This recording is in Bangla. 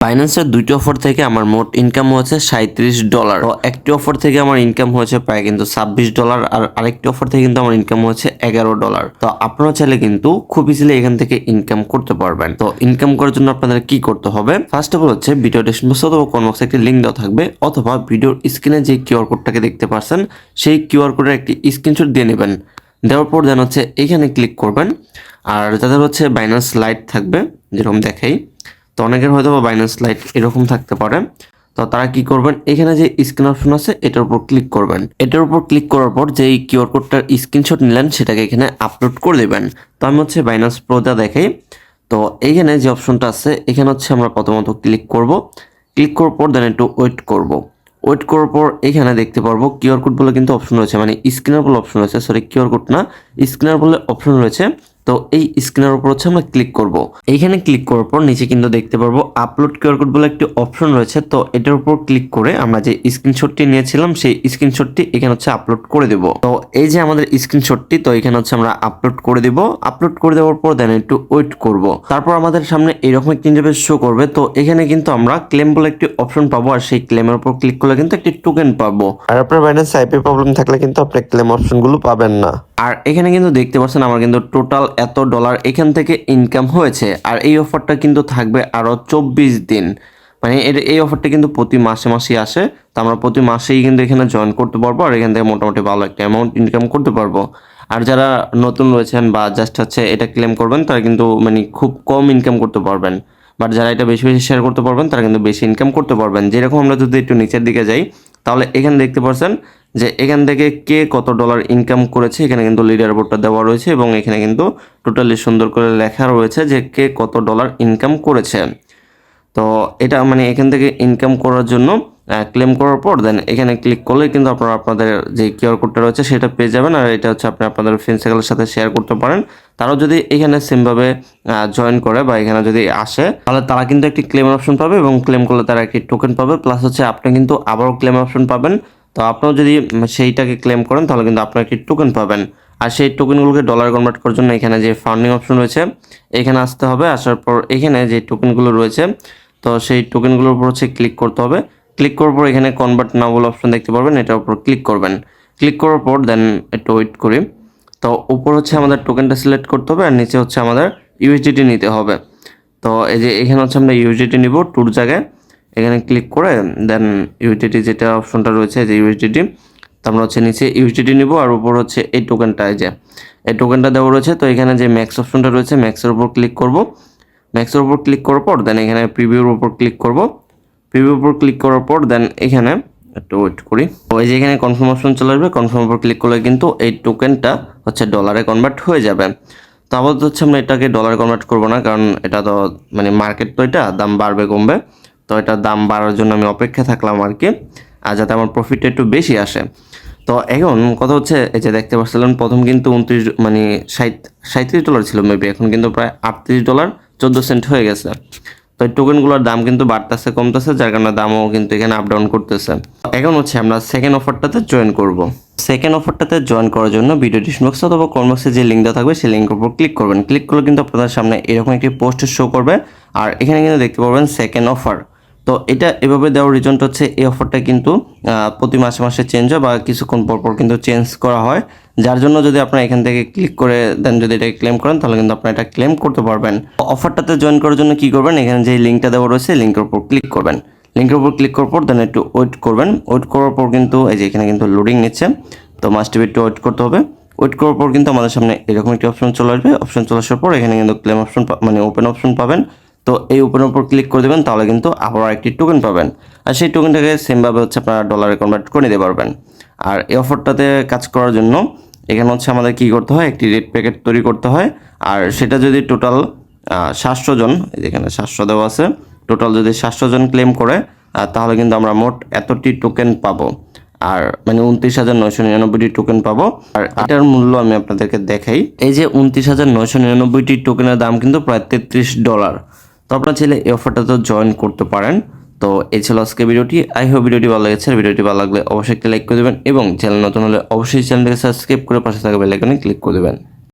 বাইন্যান্সের দুইটি অফার থেকে আমার মোট ইনকাম হয়েছে $37। তো একটি অফার থেকে আমার ইনকাম হয়েছে প্রায় কিন্তু $26, আর আরেকটি অফার থেকে কিন্তু আমার ইনকাম হয়েছে $11। তো আপনারা চাইলে কিন্তু খুব ইজিলি এখান থেকে ইনকাম করতে পারবেন। তো ইনকাম করার জন্য আপনাদের কি করতে হবে, ফার্স্ট অফ অল হচ্ছে ভিডিও ডেসক্রিপশন অথবা কমেন্ট বক্সে একটি লিঙ্ক দেওয়া থাকবে, অথবা ভিডিওর স্ক্রিনে যে কিউআর কোডটাকে দেখতে পাচ্ছেন সেই কিউআর কোডের একটি স্ক্রিনশট দিয়ে নেবেন। দেওয়ার পর দেন হচ্ছে এখানে ক্লিক করবেন। আর যাদের হচ্ছে বাইন্যান্স লাইট থাকবে যেরকম দেখাই, তো অনেকের হয়তো বা বাইন্যান্স লাইট এরকম থাকতে পারে, তো তারা কি করবেন, এখানে যে স্ক্রিন অপশন আছে এটার উপর ক্লিক করবেন। এটার উপর ক্লিক করার পর যে কিউআর কোডটার স্ক্রিনশট নিলেন সেটাকে এখানে আপলোড করে দেবেন। তো আমি হচ্ছে বাইন্যান্স প্রোটা দেখাই। তো এইখানে যে অপশনটা আছে এখানে হচ্ছে আমরা প্রথমত ক্লিক করব। ক্লিক করার পর দেন একটু ওয়েট করব। ওয়েট করার পর এখানে দেখতে পারবো কিউআর কোড বলে কিন্তু অপশন রয়েছে, মানে স্ক্যানার বলে অপশন রয়েছে, সরি কিউআর কোড না, স্ক্যানার বলে অপশন রয়েছে। তো এই স্ক্যানার উপর হচ্ছে আমরা ক্লিক করব। এইখানে ক্লিক করার পর নিচে কিন্তু দেখতে পারবো আপলোড কিউআর কোড বলে একটি অপশন রয়েছে। তো এটার উপর ক্লিক করে আমরা যে স্ক্রিনশটটি নিয়েছিলাম সেই স্ক্রিনশটটি এখানে হচ্ছে আপলোড করে দেব। তো এই যে আমাদের স্ক্রিনশটটি, তো এখানে হচ্ছে আমরা আপলোড করে দেব। আপলোড করে দেওয়ার পর দেন একটু ওয়েট করব। তারপর আমাদের সামনে এরকম একটি ইন্টারফেস শো করবে। তো এখানে কিন্তু আমরা ক্লেম বলে একটি অপশন পাবো, আর সেই ক্লেমের উপর ক্লিক করলে কিন্তু একটি টোকেন পাবো। আর আপনার বাইন্যান্স আইপি প্রবলেম থাকলে কিন্তু আপনি ক্লেম অপশনগুলো পাবেন না। আর এখানে কিন্তু দেখতে পাচ্ছেন আমার কিন্তু টোটাল এত ডলার এখান থেকে ইনকাম হয়েছে। আর এই অফারটা কিন্তু থাকবে আরও 24 দিন, মানে এই অফারটা কিন্তু প্রতি মাসে মাসেই আসে। তো আমরা প্রতি মাসেই কিন্তু এখানে জয়েন করতে পারবো, আর এখান থেকে মোটামুটি ভালো একটা অ্যামাউন্ট ইনকাম করতে পারবো। আর যারা নতুন রয়েছেন বা জাস্ট হচ্ছে এটা ক্লেম করবেন তারা কিন্তু মানে খুব কম ইনকাম করতে পারবেন, বাট যারা এটা বেশি বেশি শেয়ার করতে পারবেন তারা কিন্তু বেশি ইনকাম করতে পারবেন। যেরকম আমরা যদি একটু নিচের দিকে যাই তাহলে এখানে দেখতে পাচ্ছেন যে এখান থেকে কে কত ডলার ইনকাম করেছে, এখানে কিন্তু লিডার বোর্ডটা দেওয়া রয়েছে এবং এখানে কিন্তু টোটালি সুন্দর করে লেখা রয়েছে যে কে কত ডলার ইনকাম করেছে। তো এটা মানে এখান থেকে ইনকাম করার জন্য ক্লেম করার পর দেন এখানে ক্লিক করলে কিন্তু আপনারা আপনাদের যে কিউআর কোডটা রয়েছে সেটা পেয়ে যাবেন। আর এটা হচ্ছে আপনি আপনাদের ফ্রেন্ড সার্কেলের সাথে শেয়ার করতে পারেন। তারাও যদি এখানে সেমভাবে জয়েন করে বা এখানে যদি আসে তাহলে তারা কিন্তু একটি ক্লেম অপশন পাবে, এবং ক্লেম করলে তারা একটি টোকেন পাবে, প্লাস হচ্ছে আপনি কিন্তু আবারও ক্লেম অপশন পাবেন। তো আপনারা যদি সেইটাকে ক্লেম করেন তাহলে কিন্তু আপনার একটি টোকেন পাবেন। আর সেই টোকেনগুলোকে ডলার কনভার্ট করার জন্য এখানে যে ফান্ডিং অপশন রয়েছে এখানে আসতে হবে। আসার পর এখানে যে টোকেনগুলো রয়েছে তো সেই টোকেনগুলোর উপর হচ্ছে ক্লিক করতে হবে। ক্লিক করার পর এখানে কনভার্ট নাও বলে অপশন দেখতে পারবেন, এটার উপর ক্লিক করবেন। ক্লিক করার পর দেন একটু ওয়েট করি। তো উপর হচ্ছে আমাদের টোকেনটা সিলেক্ট করতে হবে, আর নিচে হচ্ছে আমাদের ইউএসডিটি নিতে হবে। তো এই যে এখানে হচ্ছে আমরা ইউএসডিটি নিব টুর জায়গায়, এখানে ক্লিক করে দেন ইউএসডিটি যেটা অপশনটা রয়েছে যে ইউএসডিটি, তো আমরা হচ্ছে নিচে ইউএসডিটি নিব, আর উপর হচ্ছে এই টোকেনটা, এই যে এই টোকেনটা দেওয়া রয়েছে। তো এখানে যে ম্যাক্স অপশনটা রয়েছে ম্যাক্সের উপর ক্লিক করব। ম্যাক্সের উপর ক্লিক করার পর দেন এখানে প্রিভিউর উপর ক্লিক করব। প্রিভিউর উপর ক্লিক করার পর দেন এখানে একটু ওয়েট করি। তো এই যে এখানে কনফার্ম অপশন চলে আসবে, কনফার্ম উপর ক্লিক করলে কিন্তু এই টোকেনটা হচ্ছে ডলারে কনভার্ট হয়ে যাবে। তো আপাতত হচ্ছে আমরা এটাকে ডলারে কনভার্ট করবো না, কারণ এটা তো মানে মার্কেট, তো এটা দাম বাড়বে কমবে, তো এটা দাম বাড়ার জন্য আমি অপেক্ষা থাকলাম আর কি, আর যাতে আমার প্রফিটটা একটু বেশি আসে। তো এখন কথা হচ্ছে এই যে দেখতে পাচ্ছিলেন প্রথম কিন্তু 29 মানে $37 ছিল মেবি, এখন কিন্তু প্রায় $38.14 হয়ে গেছে। তো এই টোকেনগুলোর দাম কিন্তু বাড়তেছে কমতেছে, যার কারণে দামও কিন্তু এখানে আপ ডাউন করতেছে। এখন হচ্ছে আমরা সেকেন্ড অফারটাতে জয়েন করব। সেকেন্ড অফারটাতে জয়েন করার জন্য ভিডিও ডিসক্রিপশন বক্সে অথবা কমেন্ট বক্সে যে লিঙ্ক দেওয়া থাকবে সেই লিঙ্কের উপর ক্লিক করবেন। ক্লিক করলে কিন্তু আপনাদের সামনে এরকম একটি পোস্ট শো করবে, আর এখানে কিন্তু দেখতে পারবেন সেকেন্ড অফার। তো এটা এভাবে দেওয়ার রিজনটা হচ্ছে এই অফারটা কিন্তু প্রতি মাসে মাসে চেঞ্জ হয় বা কিছুক্ষণ পর পর কিন্তু চেঞ্জ করা হয়, যার জন্য যদি আপনারা এখান থেকে ক্লিক করে দেন যদি এটা ক্লেম করেন তাহলে কিন্তু আপনারা এটা ক্লেম করতে পারবেন। অফারটাতে জয়েন করার জন্য কি করবেন, এখানে যে লিঙ্কটা দেওয়া রয়েছে লিঙ্কের উপর ক্লিক করবেন। লিঙ্কের উপর ক্লিক করার পর দেন একটু ওয়েট করবেন। ওয়েট করার পর কিন্তু এই যে এখানে কিন্তু লোডিং নিচ্ছে, তো মাস্ট বি একটু ওয়েট করতে হবে। ওয়েট করার পর কিন্তু আমাদের সামনে এরকম একটি অপশন চলে আসবে। অপশন চলে আসার পর এখানে কিন্তু ক্লেম অপশন মানে ওপেন অপশন পাবেন। তো এই ওপেনের উপর ক্লিক করে দেবেন, তাহলে কিন্তু আবার একটি টোকেন পাবেন, আর সেই টোকেনটাকে সেমভাবে হচ্ছে আপনারা ডলারে কনভার্ট করে নিতে পারবেন। আর এই অফারটাতে কাজ করার জন্য এখানে হচ্ছে আমাদের কি করতে হয়, একটি রেড প্যাকেট তৈরি করতে হয়। আর সেটা যদি টোটাল 700 জন, এখানে 700 দেওয়া আছে, টোটাল যদি 700 জন ক্লেম করে তাহলে কিন্তু আমরা মোট এতটি টোকেন পাবো, আর মানে 29,999টি টোকেন পাবো। আর এটার মূল্য আমি আপনাদেরকে দেখাই, এই যে 29,999টি টোকেনের দাম কিন্তু প্রায় $33। তো আপনারা চাইলে এই অফারটাতে জয়েন করতে পারেন। তো এই ছিল আজকে ভিডিওটি। আই হোপ ভিডিওটি ভালো লেগেছে। ভিডিওটি ভালো লাগলে অবশ্যই একটা লাইক করে দেবেন, এবং চ্যানেল নতুন হলে অবশ্যই চ্যানেলটাকে সাবস্ক্রাইব করে পাশে থাকা বেল আইকনে ক্লিক করে দেবেন।